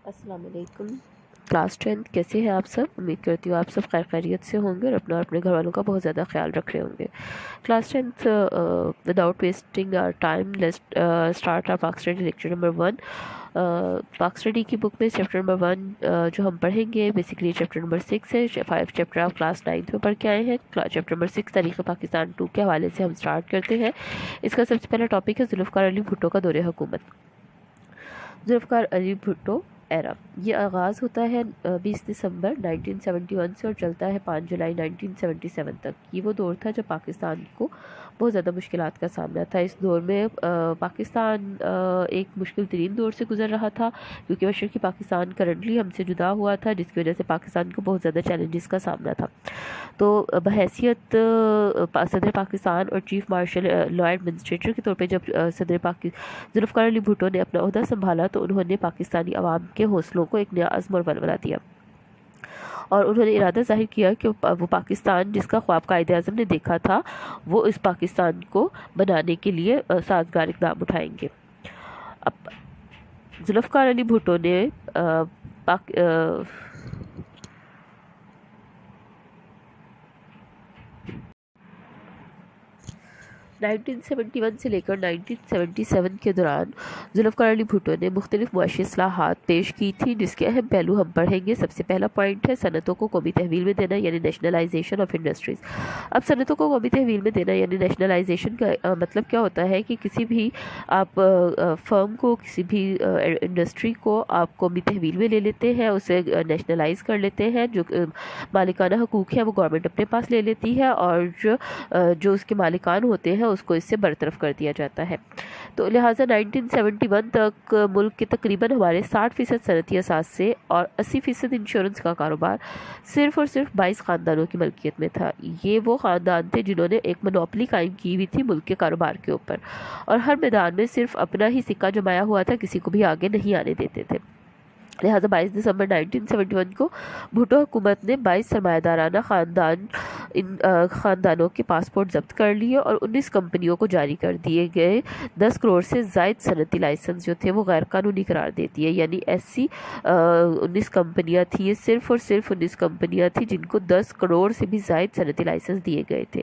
अस्सलाम वालेकुम। क्लास 10 कैसे हैं आप सब? उम्मीद करती हूँ आप सब खैरियत से होंगे और अपना और अपने घर वालों का बहुत ज़्यादा ख्याल रख रहे होंगे। Class 10 without wasting our time let's start our Pak study lecture number 1। Pak study की बुक में चैप्टर नंबर 1 जो हम पढ़ेंगे बेसिकली चैप्टर नंबर 6 है। 5 चैप्टर आप क्लास 9 में पढ़ के आए हैं। चैप्टर नंबर 6 तारीख़ पाकिस्तान 2 के हवाले से हम स्टार्ट करते हैं। इसका सबसे पहला टॉपिक है जुल्फ़िकार अली भुट्टो का दौरे हुकूमत। जुल्फ़िकार अली भुट्टो एरा, ये आगाज़ होता है 20 दिसंबर 1971 से और चलता है 5 जुलाई 1977 तक। ये वो दौर था जब पाकिस्तान को बहुत ज़्यादा मुश्किलात का सामना था। इस दौर में पाकिस्तान एक मुश्किल तरीन दौर से गुज़र रहा था, क्योंकि मशरक़ी पाकिस्तान करंटली हमसे जुदा हुआ था, जिसकी वजह से पाकिस्तान को बहुत ज़्यादा चैलेंजेस का सामना था। तो बहैसियत सदर पाकिस्तान और चीफ़ मार्शल लॉ एडमिनिस्ट्रेटर के तौर पे जब जुल्फ़िकार अली भुट्टो ने अपना ओहदा संभाला तो उन्होंने पाकिस्तानी अवाम के हौसलों को एक नया अज़्म और बलबला दिया और उन्होंने इरादा ज़ाहिर किया कि वो पाकिस्तान जिसका ख्वाब कायद-ए-आज़म ने देखा था, वो इस पाकिस्तान को बनाने के लिए साजगार इक़दाम उठाएंगे। अब जुल्फ़िकार अली भुट्टो ने 1971 से लेकर 1977 के दौरान जुल्फ़िकार अली भुट्टो ने मुख्तलिफ मुआशी इस्लाहात पेश की थी, जिसके अहम पहलू हम पढ़ेंगे। सबसे पहला पॉइंट है सनतों को कौमी तहवील में देना, यानी नेशनलाइजेशन ऑफ इंडस्ट्रीज़। अब सनतों को कौमी तहवील में देना यानी नेशनलाइजेशन का मतलब क्या होता है कि किसी भी आप फर्म को, किसी भी इंडस्ट्री को आप कौमी तहवील में ले लेते हैं, उसे नेशनलाइज कर लेते हैं। जो मालिकाना हकूक़ है वो गवर्नमेंट अपने पास ले लेती है और जो उसके मालिकान होते हैं उसको इससे बरतरफ कर दिया जाता है। तो लिहाजा 1971 तक मुल्क के तकरीबन हमारे 60% सनती असास से और 80% इंश्योरेंस का कारोबार सिर्फ़ और सिर्फ 22 ख़ानदानों की मलकियत में था। ये वो ख़ानदान थे जिन्होंने एक मोनोपली कायम की हुई थी मुल्क के कारोबार के ऊपर और हर मैदान में सिर्फ अपना ही सिक्का जमाया हुआ था, किसी को भी आगे नहीं आने देते थे। लिहाजा 22 दिसंबर 1971 को भुट्टो हुकूमत ने 22 सरमायादाराना इन ख़ानदानों के पासपोर्ट जब्त कर लिए और 19 कंपनियों को जारी कर दिए गए 10 करोड़ से ज़ायद सनती लाइसेंस जो थे वो गैर कानूनी करार देती है। यानी ऐसी 19 कंपनियां थी, ये सिर्फ़ और सिर्फ 19 कंपनियां थी जिनको 10 करोड़ से भी ज़ायद सनती लाइसेंस दिए गए थे।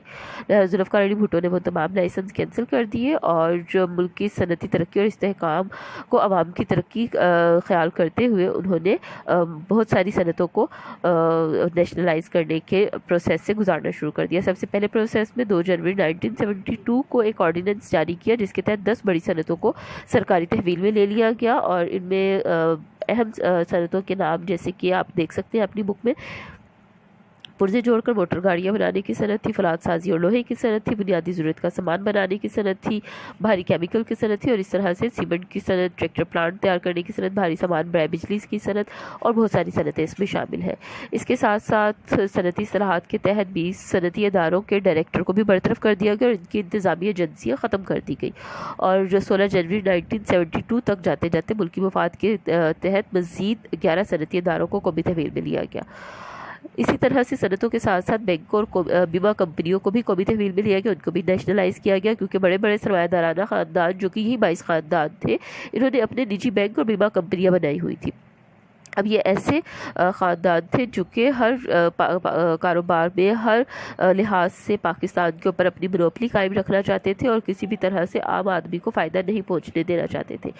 जुल्फ़िकार अली भुट्टो ने वो तमाम लाइसेंस कैंसिल कर दिए और जो मुल्क की सनती तरक्की और इस्तेहकाम को आवाम की तरक्की ख्याल करते हुए उन्होंने बहुत सारी सनतों को नेशनलाइज करने के प्रोसेस से गुजारना शुरू कर दिया। सबसे पहले प्रोसेस में 2 जनवरी 1972 को एक ऑर्डिनेंस जारी किया, जिसके तहत 10 बड़ी सनतों को सरकारी तहवील में ले लिया गया और इनमें अहम सनतों के नाम जैसे कि आप देख सकते हैं अपनी बुक में, पुर्जे जोड़कर मोटर गाड़ियाँ बनाने की सनत थी, फलाद साजी और लोहे की सनत थी, बुनियादी ज़रूरत का सामान बनाने की सनत थी, भारी केमिकल की सनत थी और इस तरह से सीमेंट की सनत, ट्रैक्टर प्लांट तैयार करने की सनत, भारी सामान बराए बिजली की सनत और बहुत सारी सनतें इसमें शामिल हैं। इसके साथ साथ सनती इस्लाहात के तहत 20 सनती इदारों के डायरेक्टर को भी बरतरफ कर दिया गया और इनकी इंतज़ामी एजेंसियाँ ख़त्म कर दी गई और जो 16 जनवरी 1972 तक जाते जाते मुल्की मफाद के तहत मज़ीद 11 सनती इदारों को कौमी तहवील में लिया गया। इसी तरह से सनतों के साथ साथ बैंकों और बीमा कंपनियों को भी कौमी तहवील में लिया गया, उनको भी नेशनलाइज किया गया, क्योंकि बड़े बड़े सरमायादाराना ख़ानदान जो कि यही 22 ख़ानदान थे, इन्होंने अपने निजी बैंक और बीमा कंपनियां बनाई हुई थी। अब ये ऐसे ख़ानदान थे जो कि हर कारोबार में हर लिहाज से पाकिस्तान के ऊपर अपनी मोनोपली कायम रखना चाहते थे और किसी भी तरह से आम आदमी को फ़ायदा नहीं पहुंचने देना चाहते थे।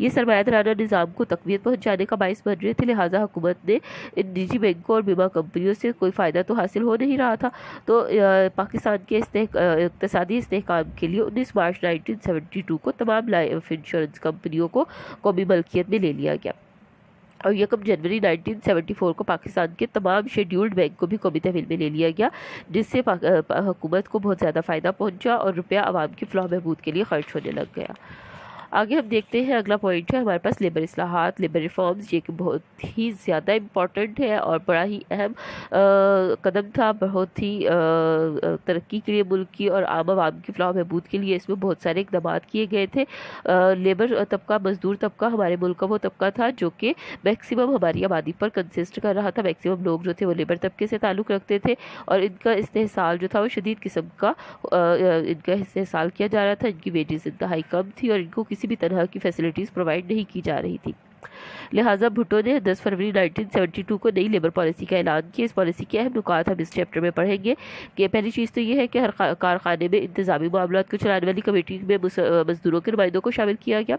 ये सरमायादाराना निज़ाम को तक़वियत पहुंचाने का बाइस बन रहे थे। लिहाजा हुकूमत ने इन निजी बैंकों और बीमा कंपनियों से कोई फ़ायदा तो हासिल हो नहीं रहा था, तो पाकिस्तान के इक़्तिसादी इस्तेहकाम के लिए 19 मार्च 1972 को तमाम लाइफ इंश्योरेंस कंपनियों को कौमी मलकियत में ले लिया गया और 1 जनवरी 1974 को पाकिस्तान के तमाम शेड्यूल्ड बैंक को भी कौमी तहवील में ले लिया गया, जिससे हुकूमत को बहुत ज़्यादा फ़ायदा पहुंचा और रुपया आवाम की फ़लाह बहबूद के लिए ख़र्च होने लग गया। आगे हम देखते हैं, अगला पॉइंट है हमारे पास लेबर इस्लाहात, लेबर रिफॉर्म्स। ये कि बहुत ही ज़्यादा इम्पॉर्टेंट है और बड़ा ही अहम कदम था, बहुत ही तरक्की के लिए मुल्क की और आम आवाम की फ़लाह बहबूद के लिए इसमें बहुत सारे इक़दाम किए गए थे। लेबर तबका, मज़दूर तबका हमारे मुल्क का वो तबका था जो कि मैक्सिमम हमारी आबादी पर कंसिस्ट कर रहा था। मैक्सिमम लोग जो थे वो लेबर तबके से ताल्लुक़ रखते थे और इनका इस्तेहसाल जो था वो शदीद किस्म का इनका इस्तेहसाल किया जा रहा था। इनकी वेजेस इंतहाई कम थी और इनको किसी भी तरह की फैसिलिटीज़ प्रोवाइड नहीं की जा रही थी। لہٰذا بھٹو نے 10 فروری 1972 کو نئی لیبر پالیسی کا اعلان کیا۔ اس پالیسی کے اہم نکات ہم اس چیپٹر میں پڑھیں گے کہ پہلی چیز تو یہ ہے کہ ہر کارخانے میں انتظامی معاملات کو چلانے والی کمیٹی میں مزدوروں کے نمائندوں کو شامل کیا گیا،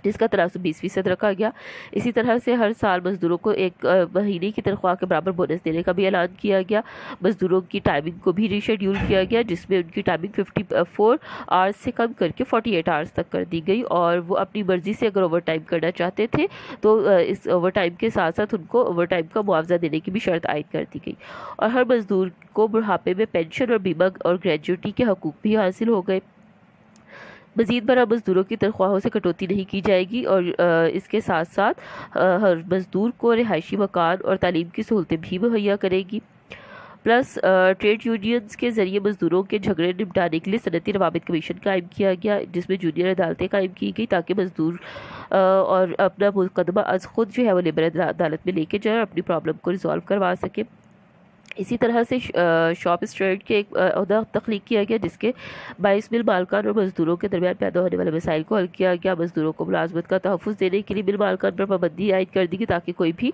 جس کا تناسب 20% رکھا گیا۔ اسی طرح سے ہر سال مزدوروں کو ایک مہینے کی تنخواہ کے برابر بونس دینے کا بھی اعلان کیا گیا۔ مزدوروں کی ٹائمنگ کو بھی ری شیڈیول کیا گیا، جس میں ان کی ٹائمنگ 54 آورز سے کم کر کے 48 آورز تک کر دی گئی، اور وہ اپنی مرضی سے اگر اوور ٹائم کرنا چاہتے تھے تو اس اوور ٹائم کے ساتھ ساتھ ان کو اوور ٹائم کا معاوضہ دینے کی بھی شرط عائد کر دی گئی، اور ہر مزدور کو بڑھاپے میں پینشن اور بیمہ اور گریجویٹی کے حقوق بھی حاصل ہو گئے۔ مزید برآں مزدوروں کی تنخواہوں سے کٹوتی نہیں کی جائے گی، اور اس کے ساتھ ساتھ ہر مزدور کو رہائشی مکان اور تعلیم کی سہولتیں بھی مہیا کرے گی۔ پلس ٹریڈ یونینز کے ذریعے مزدوروں کے جھگڑے نمٹانے کے لیے صنعتی روابط کمیشن قائم کیا گیا، جس میں جونیئر عدالتیں قائم کی گئی تاکہ مزدور اور اپنا مقدمہ از خود جو ہے وہ لیبر عدالت میں لے کے جائے اور اپنی پرابلم کو ریزالو کروا سکے۔ اسی طرح سے شاپ اسٹریٹ کے ایک عہدہ تخلیق کیا گیا، جس کے باعث مل مالکان اور مزدوروں کے درمیان پیدا ہونے والے مسائل کو حل کیا گیا۔ مزدوروں کو ملازمت کا تحفظ دینے کے لیے مل مالکان پر پابندی عائد کر دی گئی تاکہ کوئی بھی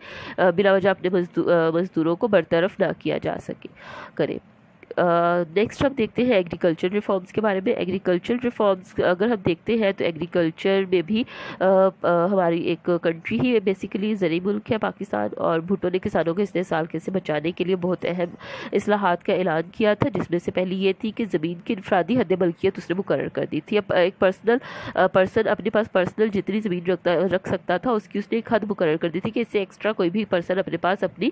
بلا وجہ اپنے مزدوروں کو برطرف نہ کیا جا کرے۔ نیکسٹ ہم دیکھتے ہیں ایگریکلچر ریفارمز کے بارے میں۔ ایگریکلچر ریفارمز اگر ہم دیکھتے ہیں تو ایگریکلچر میں بھی ہماری ایک کنٹری ہی بیسیکلی زرعی ملک ہے پاکستان، اور بھٹو نے کسانوں کو استحصال سے بچانے کے لیے بہت اہم اصلاحات کا اعلان کیا تھا، جس میں سے پہلی یہ تھی کہ زمین کی انفرادی حد ملکیت اس نے مقرر کر دی تھی۔ اب ایک پرسن اپنے پاس پرسنل جتنی زمین رکھ سکتا تھا اس کی اس نے ایک حد مقرر کر دی تھی کہ اس سے ایکسٹرا کوئی بھی پرسن اپنے پاس اپنی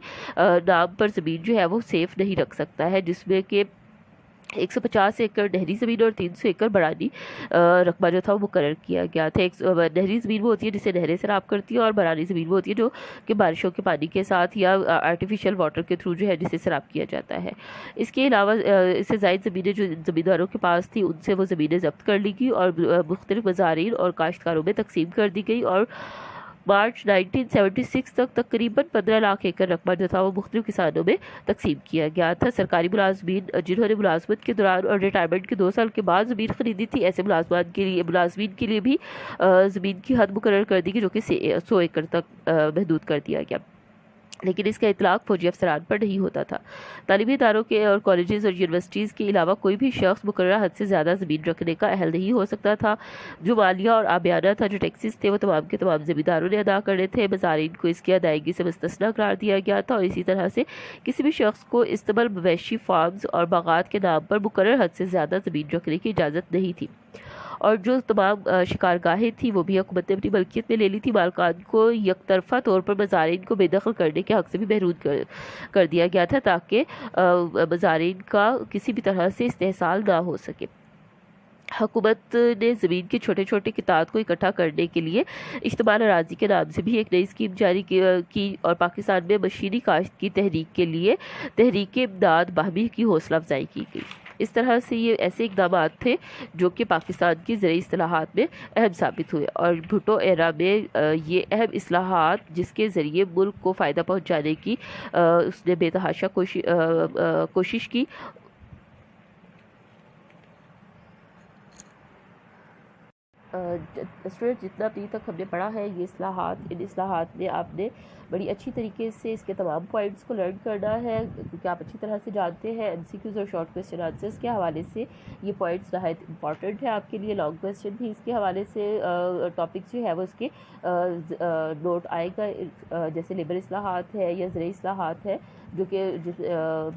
نام پر زمین جو ہے وہ سیف نہیں رکھ سکتا ہے، جس میں کہ 150 ایکڑ نہری زمین اور 300 ایکڑ برانی رقبہ جو تھا وہ مقرر کیا گیا تھا۔ نہری زمین وہ ہوتی ہے جسے نہریں سیراب کرتی ہیں، اور برانی زمین وہ ہوتی ہے جو کہ بارشوں کے پانی کے ساتھ یا آرٹیفیشل واٹر کے تھرو جو ہے جسے سیراب کیا جاتا ہے۔ اس کے علاوہ اس سے زائد زمینیں جو زمینداروں کے پاس تھی ان سے وہ زمینیں ضبط کر لی گئی اور مختلف مزارعین اور کاشتکاروں میں تقسیم کر دی گئی، اور مارچ 1976 تک تقریباً 15 لاکھ ایکڑ رقبہ جو تھا وہ مختلف کسانوں میں تقسیم کیا گیا تھا۔ سرکاری ملازمین جنہوں نے ملازمت کے دوران اور ریٹائرمنٹ کے 2 سال کے بعد زمین خریدی تھی، ایسے ملازمین کے لیے بھی زمین کی حد مقرر کر دی گئی جو کہ 100 ایکڑ تک محدود کر دیا گیا، لیکن اس کا اطلاق فوجی افسران پر نہیں ہوتا تھا۔ تعلیمی اداروں کے اور کالجز اور یونیورسٹیز کے علاوہ کوئی بھی شخص مقررہ حد سے زیادہ زمین رکھنے کا اہل نہیں ہو سکتا تھا۔ جو مالیہ اور آبیانہ تھا، جو ٹیکسز تھے، وہ تمام کے تمام زمینداروں نے ادا کرنے تھے۔ مزارعین کو اس کی ادائیگی سے مستثنیٰ قرار دیا گیا تھا، اور اسی طرح سے کسی بھی شخص کو استعمال مویشی فارمز اور باغات کے نام پر مقرر حد سے زیادہ زمین رکھنے کی اجازت نہیں تھی، اور جو تمام شکارگاہیں تھیں وہ بھی حکومت نے اپنی ملکیت میں لے لی تھی۔ مالکان کو یک طرفہ طور پر مزارعین کو بے دخل کرنے کے حق سے بھی محروم کر دیا گیا تھا تاکہ مزارعین کا کسی بھی طرح سے استحصال نہ ہو سکے۔ حکومت نے زمین کے چھوٹے چھوٹے قطعات کو اکٹھا کرنے کے لیے اشتمال اراضی کے نام سے بھی ایک نئی اسکیم جاری کی، اور پاکستان میں مشینی کاشت کی تحریک کے لیے تحریک امداد باہمی کی حوصلہ افزائی کی گئی۔ اس طرح سے یہ ایسے اقدامات تھے جو کہ پاکستان کی زرعی اصلاحات میں اہم ثابت ہوئے، اور بھٹو ایرا میں یہ اہم اصلاحات جس کے ذریعے ملک کو فائدہ پہنچانے کی اس نے بے تحاشا کوشش کی۔ اسٹوڈنٹ جتنا ابھی تک ہم نے پڑھا ہے یہ ان اصلاحات میں آپ نے بڑی اچھی طریقے سے اس کے تمام پوائنٹس کو لرن کرنا ہے، کیونکہ آپ اچھی طرح سے جانتے ہیں MCQs اور شارٹ کوسچن آنسرز کے حوالے سے یہ پوائنٹس نہایت امپورٹنٹ ہے آپ کے لیے۔ لانگ کوسچن بھی اس کے حوالے سے ٹاپکس جو ہے وہ اس کے نوٹ آئے گا، جیسے لیبر اصلاحات ہے یا زرعی اصلاحات ہے، جو کہ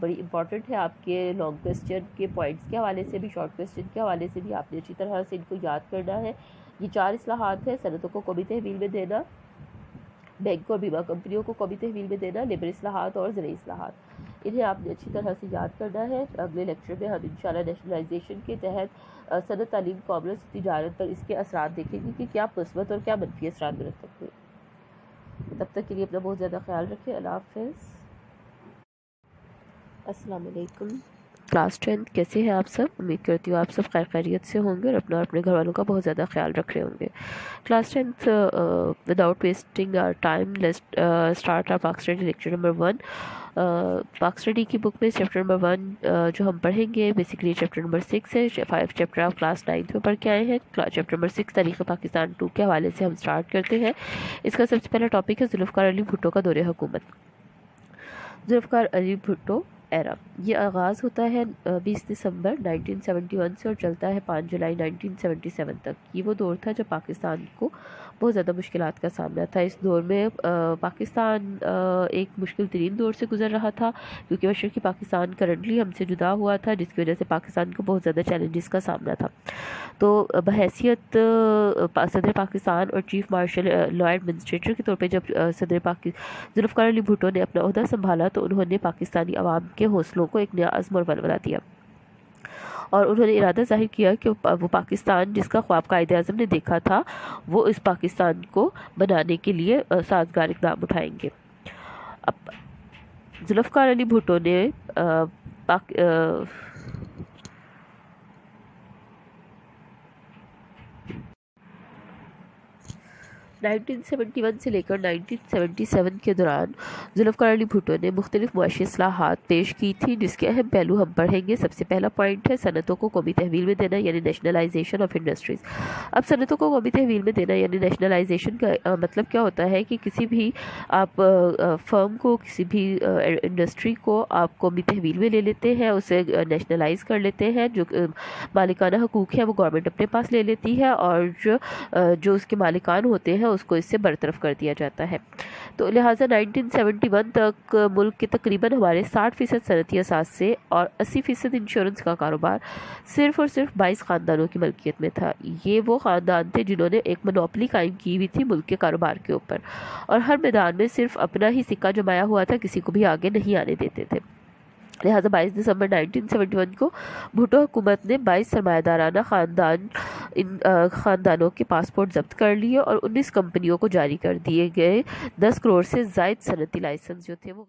بڑی امپورٹنٹ ہے آپ کے لانگ کوسچن کے پوائنٹس کے حوالے سے بھی، شارٹ کوسچن کے حوالے سے بھی آپ نے اچھی طرح سے ان کو یاد کرنا ہے۔ یہ 4 اصلاحات ہیں: صنعتوں کو قومی تحویل میں دینا، بینکوں اور بیمہ کمپنیوں کو قومی تحویل میں دینا، لیبر اصلاحات اور زرعی اصلاحات، انہیں آپ نے اچھی طرح سے یاد کرنا ہے۔ اگلے لیکچر میں ہم انشاءاللہ نیشنلائزیشن کے تحت صنعت، تعلیم، کامرس، تجارت پر اس کے اثرات دیکھیں گے کہ کیا مثبت اور کیا منفی اثرات مرتب ہوئے۔ تب تک کے لیے اپنا بہت زیادہ خیال رکھیں۔ اللہ حافظ، السلام علیکم۔ क्लास 10 कैसे हैं आप सब। उम्मीद करती हूँ आप सब खैर खैरियत से होंगे और अपने घर वालों का बहुत ज़्यादा ख्याल रख रहे होंगे। Class 10 without wasting our time let's start our Pak study lecture number 1। Pak study की बुक में चैप्टर नंबर 1 जो हम पढ़ेंगे बेसिकली चैप्टर नंबर 6 है। 5 चैप्टर आप क्लास 9 में पढ़ के आए हैं। चैप्टर नंबर 6 तारीख़ पाकिस्तान 2 के हवाले से हम स्टार्ट करते हैं। इसका सबसे पहला टॉपिक है जुल्फ़िकार अली भुट्टो का दौरे हुकूमत। जुल्फ़िकार अली भुट्टो एरा, ये आगाज़ होता है 20 दिसंबर 1971 से और चलता है 5 जुलाई 1977 तक। ये वो दौर था जब पाकिस्तान को बहुत ज़्यादा मुश्किलात का सामना था। इस दौर में पाकिस्तान एक मुश्किल तरीन दौर से गुज़र रहा था क्योंकि मशरक़ी पाकिस्तान करंटली हमसे जुदा हुआ था, जिसकी वजह से पाकिस्तान को बहुत ज़्यादा चैलेंजेस का सामना था। तो बहैसियत सदर पाकिस्तान और चीफ मार्शल लॉ एडमिनिस्ट्रेटर के तौर पे जब जुल्फ़िकार अली भुट्टो ने अपना ओहदा संभाला तो उन्होंने पाकिस्तानी अवाम के हौसलों को एक नया अज़्म और वलवला दिया और उन्होंने इरादा ज़ाहिर किया कि वो पाकिस्तान जिसका ख्वाब कायद-ए-आज़म ने देखा था वो इस पाकिस्तान को बनाने के लिए साजगार इक़दाम उठाएंगे। अब जुल्फ़िकार अली भुट्टो ने 1971 से लेकर 1977 के दौरान जुल्फ़िकार अली भुट्टो ने मुख्तलिफ मुआशी इस्लाहात पेश की थी, जिसके अहम पहलू हम पढ़ेंगे। सबसे पहला पॉइंट है सनतों को कौमी तहवील में देना यानी नेशनलाइजेशन ऑफ इंडस्ट्रीज़। अब सनतों को कौमी तहवील में देना यानी नेशनलाइजेशन का मतलब क्या होता है कि किसी भी आप फर्म को, किसी भी इंडस्ट्री को आप कौमी तहवील में ले लेते हैं, उसे नेशनलाइज कर लेते हैं। जो मालिकाना हकूक़ है वो गवर्नमेंट अपने पास ले लेती है और जो उसके मालिकान होते हैं उसको इससे बरतरफ कर दिया जाता है। तो लिहाजा 1971 तक मुल्क के तकरीबन हमारे 60% सनती असास से और 80% इंश्योरेंस का कारोबार सिर्फ़ और सिर्फ 22 ख़ानदानों की मलकियत में था। ये वो ख़ानदान थे जिन्होंने एक मोनोपली कायम की हुई थी मुल्क के कारोबार के ऊपर और हर मैदान में सिर्फ अपना ही सिक्का जमाया हुआ था, किसी को भी आगे नहीं आने देते थे। लिहाजा 22 दिसंबर 1971 को भुट्टो हुकूमत ने 22 सरमायादाराना ख़ानदानों के पासपोर्ट जब्त कर लिए और 19 कंपनियों को जारी कर दिए गए 10 करोड़ से ज़ायद सनती लाइसेंस जो थे वो